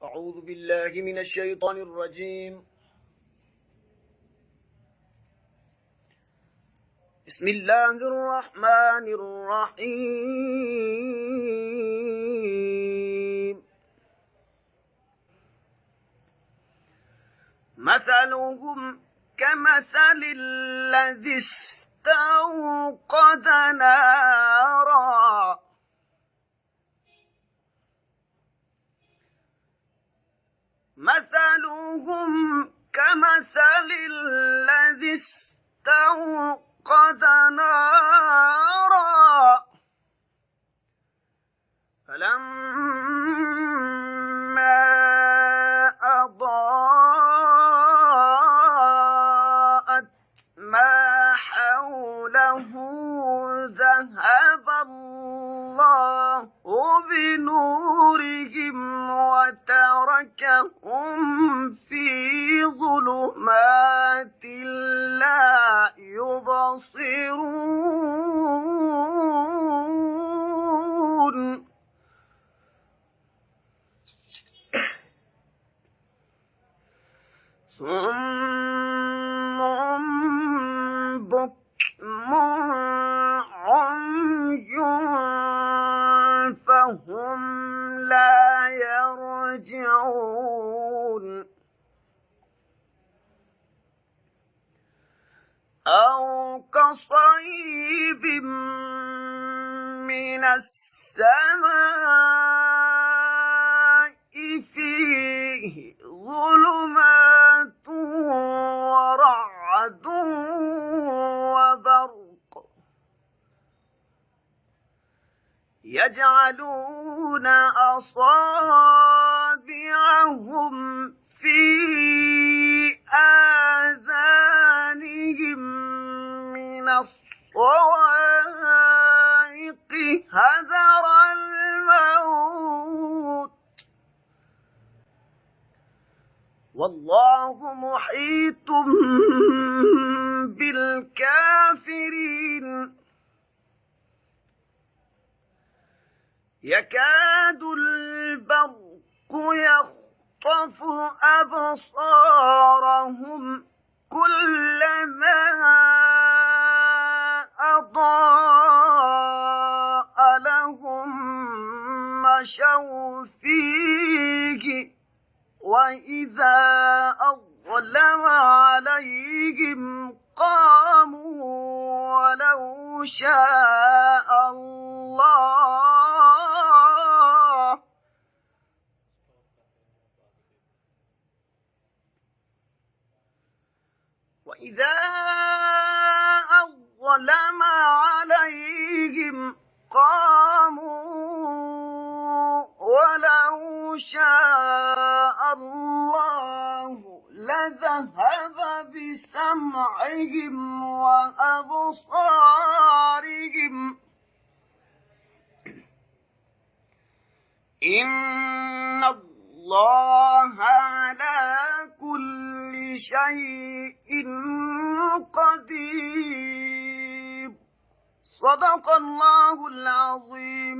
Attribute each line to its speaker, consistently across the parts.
Speaker 1: أعوذ بالله من الشيطان الرجيم. بسم الله الرحمن الرحيم. مثلهم كمثل الذي استوقد نارا مثلهم كمثل الذي استوقد نارا فلما أضاءت ما حوله ذهب الله بنورهم وتركهم في ظلمات لا يبصرون صم بكم عمي فهم لا يرجعون أو كصيب من السماء فيه ظلمات ورعد وبرق يجعلون أصابعهم في آذانهم من الصواعق حذر الموت والله محيط بالكافرين يكاد البرق يخطف أبصارهم كلما أضاء لهم مشوا فيه وإذا أظلم عليهم قاموا ولو شاء الله وإذا أظلم عليهم قاموا ولو شاء الله لذهب بسمعهم وأبصارهم إن الله على كل شيء قدير صدق الله العظيم.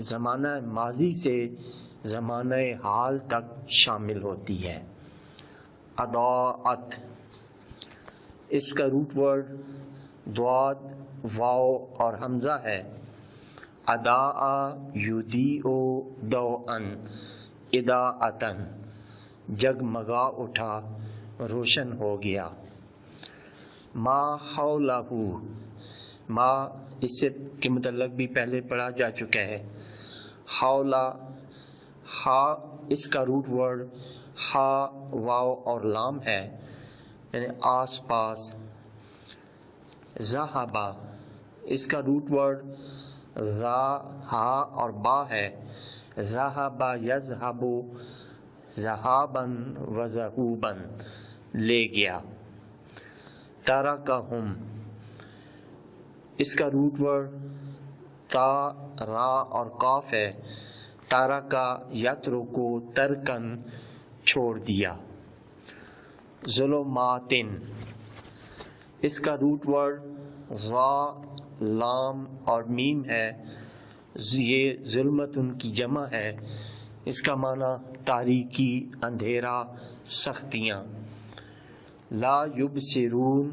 Speaker 2: زمانہ ماضی سے زمانہ حال تک شامل ہوتی ہے۔ اضاءت، اس کا روٹ ورڈ ضاد، واو اور حمزہ ہے۔ اضاء یضیء ضوءا اضاءۃ، جگمگا اٹھا، روشن ہو گیا۔ ما حولہ، ما اس سے کے متعلق بھی پہلے پڑھا جا چکا ہے۔ حولہ، ہا اس کا روٹ ورڈ ہا، واو اور لام ہے، یعنی آس پاس۔ ذہبہ، اس کا روٹ ورڈ ذا، ہا اور با ہے۔ ذہب یذہب ذہابا و ذہوبا، لے گیا۔ ترکہم، اس کا روٹ ورڈ تا، را اور قاف ہے۔ ترکا یترکو ترکن، چھوڑ دیا۔ ظلمات، اس کا روٹ ورڈ ضا، لام اور میم ہے۔ یہ ظلمت ان کی جمع ہے، اس کا معنی تاریکی، اندھیرا، سختیاں۔ لا یبصرون،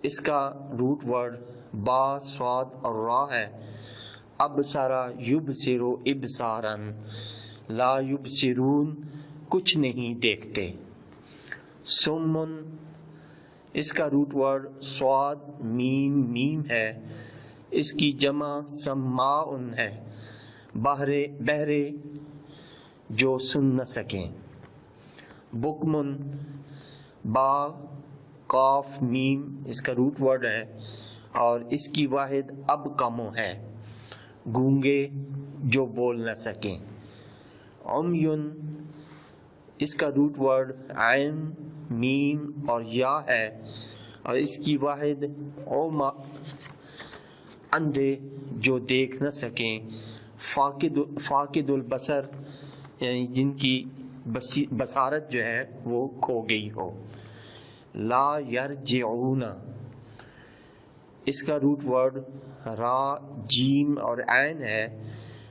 Speaker 2: اس کا روٹ ورڈ با، صاد اور را ہے۔ ابصر یبصر ابصارا، لا یبصرون، کچھ نہیں دیکھتے۔ سمن، اس کا روٹ ورڈ صاد، میم، میم ہے، اس کی جمع سماع ہے، بہرے جو سن نہ سکیں۔ بکمن، با، قاف، میم، اس کا روٹ ورڈ ہے اور اس کی واحد اب کمو ہے، گونگے جو بول نہ سکیں۔ عمیون، اس کا روٹ ورڈ عین، میم اور یا ہے اور اس کی واحد عما، اندھے جو دیکھ نہ سکیں۔ فاقد البصر، یعنی جن کی بصارت جو ہے وہ کھو گئی ہو۔ لا یرجعون، اس کا روٹ ورڈ را، جیم اور عین ہے۔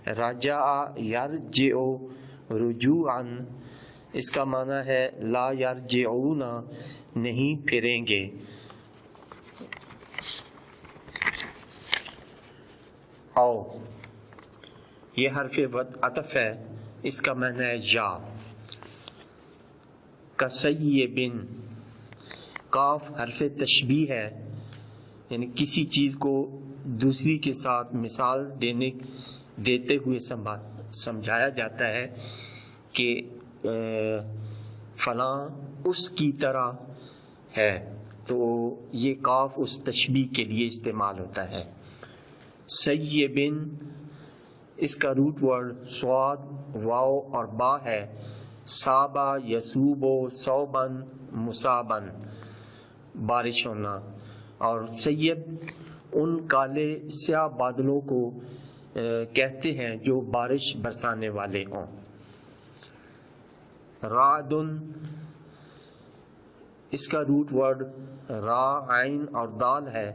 Speaker 2: رجع یرجع رجوعا، اس کا معنی ہے لا یرجعون، نہیں پھریں گے۔ او، یہ حرف عطف ہے، اس کا معنی ہے یا۔ کسیب، کاف حرف تشبیہ ہے، یعنی کسی چیز کو دوسری کے ساتھ مثال دیتے ہوئے سمجھایا جاتا ہے کہ فلاں اس کی طرح ہے، تو یہ کاف اس تشبیہ کے لیے استعمال ہوتا ہے۔ سیبن، اس کا روٹ ورڈ صاد، واو اور با ہے۔ صابا یصوبو صوبن مصابن، بارش ہونا۔ اور سیب ان کالے سیاہ بادلوں کو کہتے ہیں جو بارش برسانے والے ہوں۔ رعدن، اس کا روٹ ورڈ را، عین اور دال ہے۔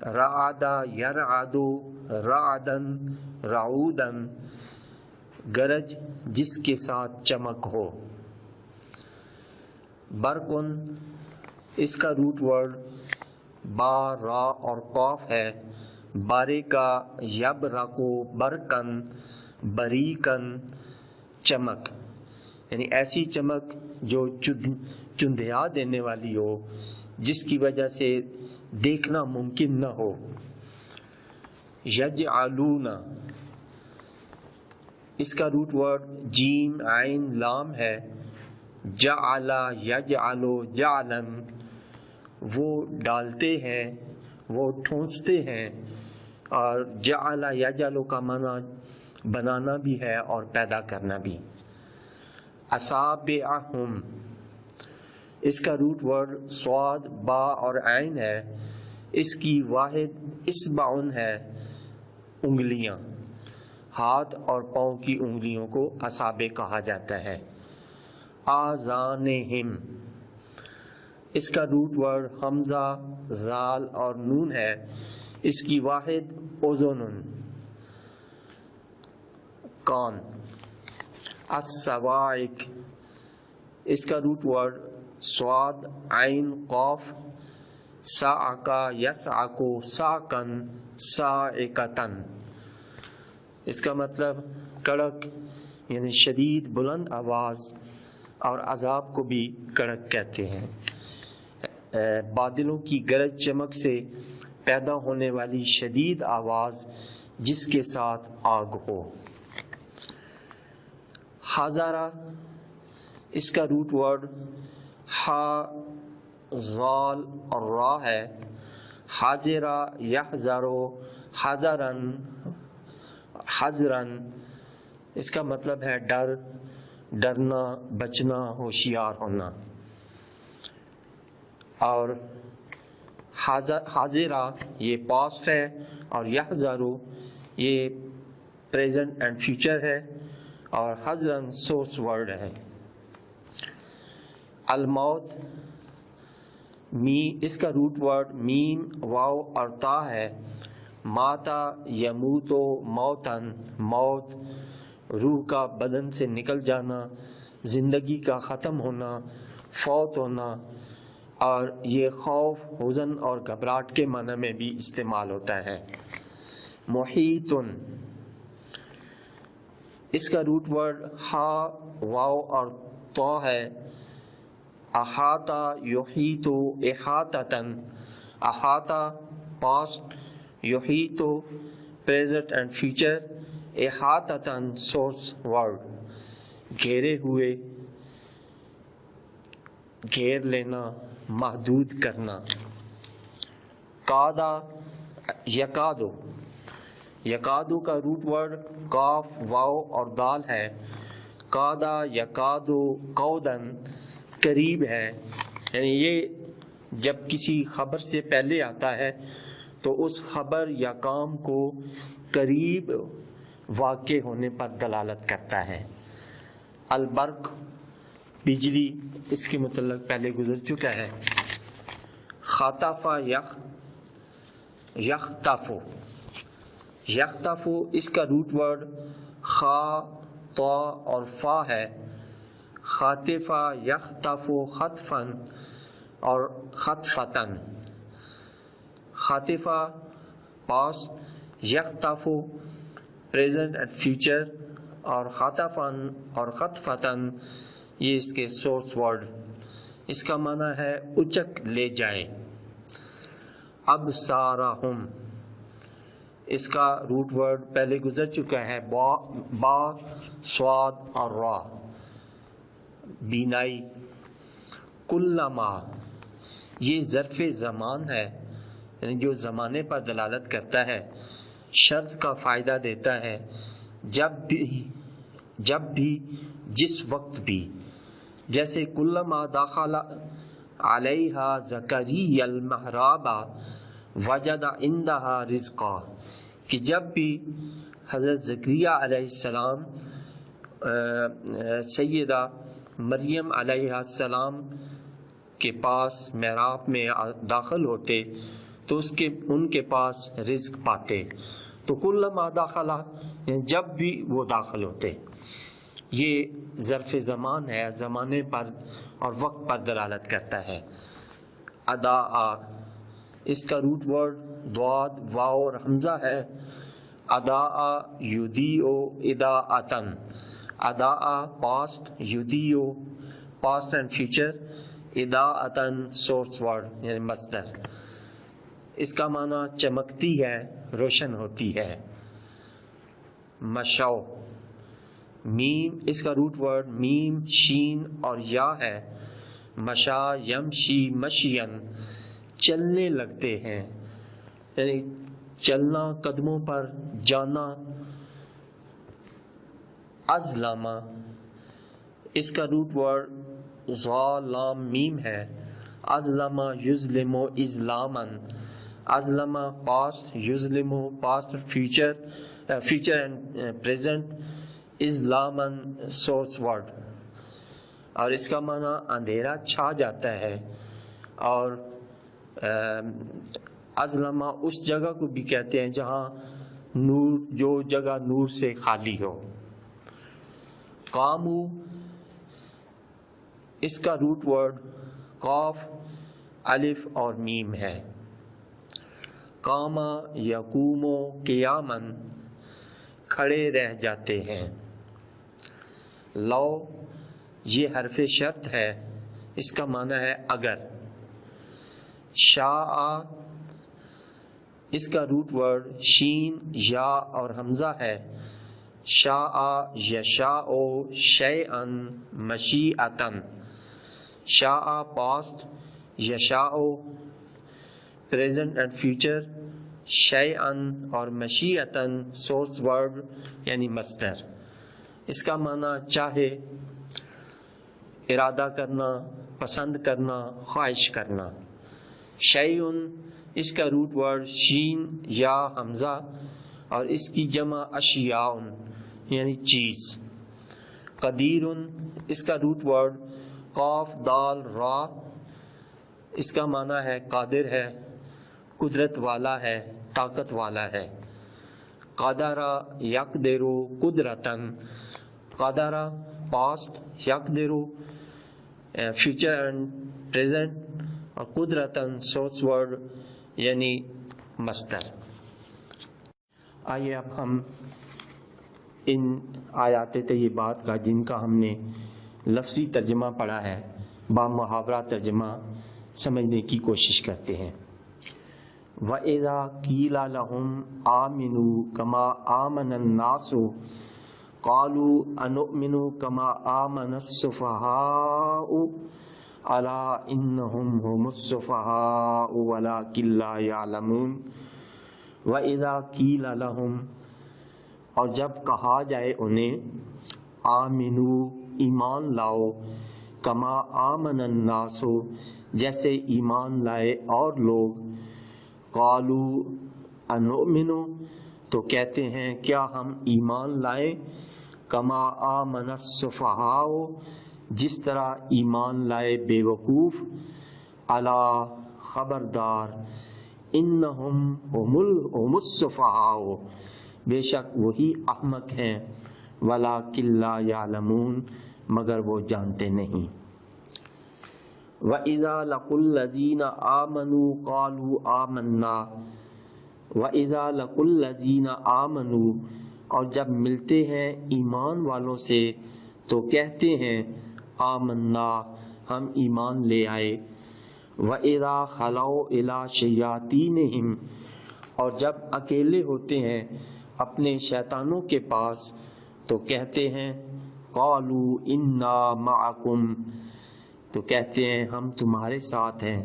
Speaker 2: رعد یرعد رعدن رعودن، گرج جس کے ساتھ چمک ہو۔ برقن، اس کا روٹ ورڈ با، را اور قاف ہے۔ بارے کا یبرق برقن بریقن، چمک، یعنی ایسی چمک جو چندھیا دینے والی ہو، جس کی وجہ سے دیکھنا ممکن نہ ہو۔ یجعلون، اس کا روٹ ورڈ جیم، عین، لام ہے۔ جعل یجعل جعلن، وہ ڈالتے ہیں، وہ ٹھونستے ہیں۔ اور جعل یجعل کا معنی بنانا بھی ہے اور پیدا کرنا بھی۔ اصابعہم، اس کا روٹ ورڈ صاد، با اور عین ہے، اس کی واحد اصبعن ہے، انگلیاں۔ ہاتھ اور پاؤں کی انگلیوں کو اصابع کہا جاتا ہے۔ آذانہم، اس کا روٹ ورڈ حمزہ، زال اور نون ہے، اس کی واحد اذن۔ کان. الصواعق اس کا روٹ ورڈ صاد عین قاف صعقا یصعقو صعقن صاعقتن. اس کا مطلب کڑک یعنی شدید بلند آواز، اور عذاب کو بھی کڑک کہتے ہیں. بادلوں کی گرج چمک سے پیدا ہونے والی شدید آواز جس کے ساتھ آگ ہو. حاضرہ اس کا روٹ ورڈ ہا ضال اور را ہے. حاضرہ یحذرو حذرن حذرن اس کا مطلب ہے ڈر، ڈرنا، بچنا، ہوشیار ہونا. اور حاضرہ یہ پاسٹ ہے، اور یحذرو یہ پریزنٹ اینڈ فیوچر ہے، اور حذرن سورس ورڈ ہے. الموت اس کا روٹ ورڈ میم واو اور تا ہے. ماتا یموتو موتن موت، روح کا بدن سے نکل جانا، زندگی کا ختم ہونا، فوت ہونا. اور یہ خوف، حزن اور گھبراہٹ کے معنی میں بھی استعمال ہوتا ہے. محیطن اس کا روٹ ورڈ ہا واو اور تو ہے. احاطہ یحیطو احاطتن، احاطہ پاسٹ، یحیطو پریزنٹ اینڈ فیوچر، احاطتن سورس ورڈ گھیرے ہوئے، گھیر لینا، محدود کرنا. قادا یکادو، یکادو کا روٹ ورڈ قاف واو اور دال ہے. قادا یکادو قودن قریب ہے، یعنی یہ جب کسی خبر سے پہلے آتا ہے تو اس خبر یا کام کو قریب واقع ہونے پر دلالت کرتا ہے. البرق بجلی، اس کے متعلق پہلے گزر چکا ہے. خطف یختفو، یختفو اس کا روٹ ورڈ خا طا اور فا ہے. خاطفہ یختفو خطفن اور خطفتن. خاطفہ پاسٹ، یختفو پریزنٹ اینڈ فیوچر، اور خطفن اور خطفتن یہ اس کے سورس ورڈ. اس کا معنی ہے اچک لے جائے. ابصارہم اس کا روٹ ورڈ پہلے گزر چکا ہے. با صاد اور را بینائی. کلما یہ ظرف زمان ہے، یعنی جو زمانے پر دلالت کرتا ہے، شرط کا فائدہ دیتا ہے. جب بھی جس وقت بھی، جیسے کلما داخل علیہا زکریا المحراب وجد عندہا رزقا، کہ جب بھی حضرت زکریا علیہ السلام سیدہ مریم علیہ السلام کے پاس محراب میں داخل ہوتے تو ان کے پاس رزق پاتے. تو کلما داخلہ جب بھی وہ داخل ہوتے. یہ ظرف زمان ہے، زمانے پر اور وقت پر دلالت کرتا ہے. ادا اس کا روٹ ورڈ ضاد واو اور حمزہ ہے. ادا یدیو اداءتن، ادا پاسٹ، یدیو پاسٹ اینڈ فیوچر، اداءتن سورس ورڈ یعنی مصدر. اس کا معنی چمکتی ہے، روشن ہوتی ہے. مشو میم اس کا روٹ ورڈ میم شین اور یا ہے. مشا یمشی مشین چلنے لگتے ہیں، یعنی چلنا، قدموں پر جانا. ازلما اس کا روٹ ورڈ ظا لام میم ہے. ازلما یظلم ازلامن، ازلما پاسٹ، یظلم پاسٹ فیوچر اینڈ پریزنٹ، ازلامن سورس ورڈ. اور اس کا معنی اندھیرا چھا جاتا ہے. اور ازلما اس جگہ کو بھی کہتے ہیں جہاں نور، جو جگہ نور سے خالی ہو. قامو، اس کا روٹ ورڈ قاف، الف اور میم ہے. قاما یقومو قیامن، کھڑے رہ جاتے ہیں. لو، یہ حرف شرط ہے، اس کا معنی ہے اگر. شاء، اس کا روٹ ورڈ شین، یا اور حمزہ ہے. شاء یشاء شیئن مشیئتن. شاء پاسٹ، یشاء پریزنٹ اینڈ فیوچر، شیئن اور مشیئتن سورس ورڈ یعنی مصدر. اس کا معنی چاہے، ارادہ کرنا، پسند کرنا، خواہش کرنا. شیئن، اس کا روٹ ورڈ شین یا حمزہ اور اس کی جمع اشیاء یعنی چیز. قدیر، اس کا روٹ ورڈ قاف دال را، اس کا معنی ہے قادر ہے، قدرت والا ہے، طاقت والا ہے. قدرہ یقدر قدرتن، قدرہ پاسٹ، یقدر فیوچر اینڈ پریزنٹ اور قدرتن سورس ورڈ یعنی مصدر. آئیے اب ہم ان آیات طیبات کا جن کا ہم نے لفظی ترجمہ پڑھا ہے با محاورہ ترجمہ سمجھنے کی کوشش کرتے ہیں. وَإِذَا قِيلَ لَهُمْ آمِنُوا كَمَا آمَنَ النَّاسُ قَالُوا أَنُؤْمِنُ كَمَا آمَنَ السُّفَهَاءُ أَلَا إِنَّهُمْ هُمُ السُّفَهَاءُ وَلَكِنْ لَا يَعْلَمُونَ. وَإِذَا قِيلَ لَهُمْ، اور جب کہا جائے انہیں، آمنو، ایمان لاؤ، کما آمن الناس، جیسے ایمان لائے اور لوگ. قالو انؤمن، تو کہتے ہیں کیا ہم ایمان لائیں، کما آمن السفہاء، جس طرح ایمان لائے بے وقوف. الا، خبردار، انہم هم السفہاء، بے شک وہی احمق ہیں. ولکن لا یعلمون، مگر وہ جانتے نہیں. وَإِذَا لَقُوا الَّذِينَ آمَنُوا قَالُوا آمَنَّا. وَإِذَا لَقُوا الَّذِينَ آمَنُوا، اور جب ملتے ہیں ایمان والوں سے تو کہتے ہیں آمنا، ہم ایمان لے آئے. وَإِذَا خَلَوْا إِلَىٰ شَيَاطِینِهِمْ، اور جب اکیلے ہوتے ہیں اپنے شیطانوں کے پاس تو کہتے ہیں قالوا انا معکم، تو کہتے ہیں ہم تمہارے ساتھ ہیں.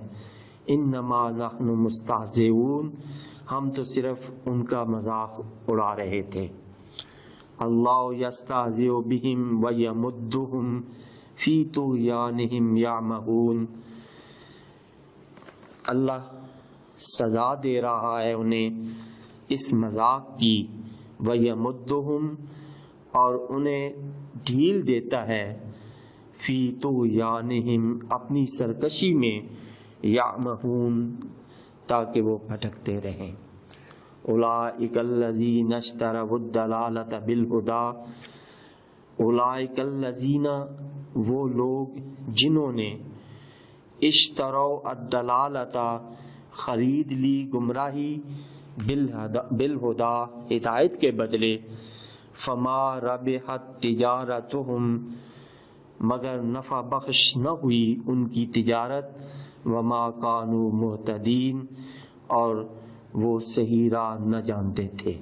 Speaker 2: انما نحن مستہزئون، ہم تو صرف ان کا مذاق اڑا رہے تھے. اللہ یستہزئ بہم ویمدہم فی طغیانہم یعمہون، اللہ سزا دے رہا ہے انہیں اس مذاق کی. ویمدہم، اور انہیں ڈھیل دیتا ہے، فی طغیانہم، اپنی سرکشی میں، یعمہون، تاکہ وہ بھٹکتے رہیں. اولئک الذین اشتروا الضلالۃ بالہدی، اولئک الذین، وہ لوگ جنہوں نے، اشتروا الضلالۃ، خرید لی گمراہی، بالہدی، ہدایت کے بدلے. فما ربحت تجارتہم، مگر نفع بخش نہ ہوئی ان کی تجارت. وما کانوا مہتدین، اور وہ صحیح راہ نہ جانتے تھے.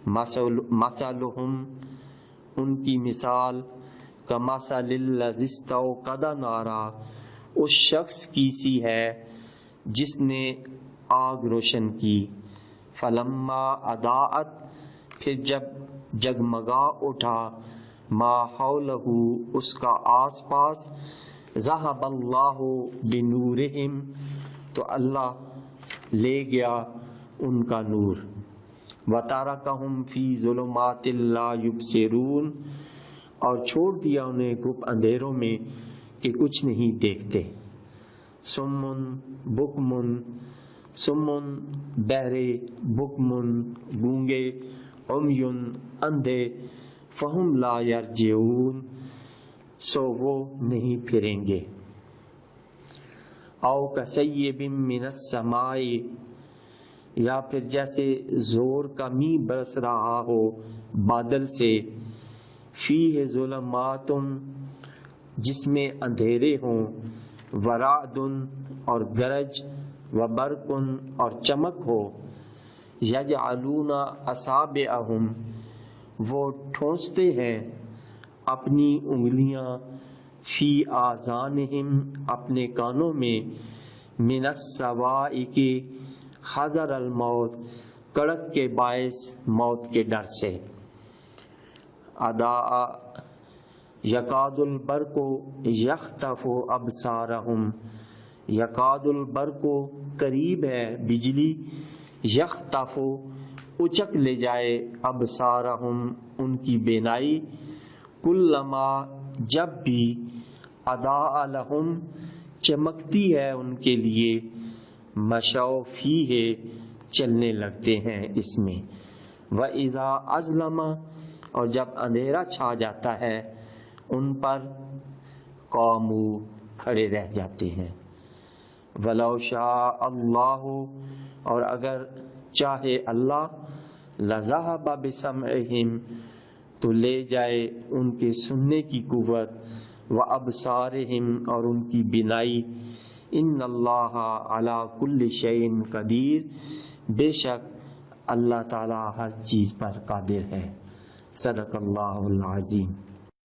Speaker 2: مثلہم، ان کی مثال، کمثل الذی استوقد نارا، اس شخص کی سی ہے جس نے آگ روشن کی. فلما اضاءت، پھر جب جگمگا اٹھا، ما حولہ، اس کا آس پاس، ذہب اللہ بنورہم، تو اللہ لے گیا ان کا نور. وترکہم فی ظلمات لا یبصرون، اور چھوڑ دیا انہیں گپ اندھیروں میں کہ کچھ نہیں دیکھتے. سمن بکمن، سمن بہرے، بکمن گونگے، عمیٌ اندھے فہم لا یرجعون سو وہ نہیں پھریں گے۔ او کصیب من السماء یا پھر جیسے زور کا می برس رہا ہو بادل سے، فیہ ظلمات جس میں اندھیرے ہوں، ورعد اور گرج، وبرق اور چمک ہو، یجعلون اصابعہم وہ ٹھونستے ہیں اپنی انگلیاں، فی آذانہم اپنے کانوں میں، من الصواعق حذر الموت کڑک کے باعث موت کے ڈر سے۔ اداء یکاد البرق یخطف ابصارہم یکاد البرق قریب ہے بجلی، یخطف اچک لے جائے، ابصارہم ان کی بینائی، کلما جب بھی، اضاء لہم چمکتی ہے ان کے لیے، مشوا فیہ چلنے لگتے ہیں اس میں، وَإِذَا أَظْلَمَ اور جب اندھیرا چھا جاتا ہے ان پر، قاموا کھڑے رہ جاتے ہیں۔ وَلَوْ شَاءَ اللَّهُ اور اگر چاہے اللہ، لَذَهَبَ بِسَمْعِهِمْ تو لے جائے ان کے سننے کی قوت، وَأَبْصَارِهِمْ اور ان کی بینائی، ان اللہ علی کل شیء قدیر بے شک اللہ تعالی ہر چیز پر قادر ہے۔ صدق اللہ العظیم۔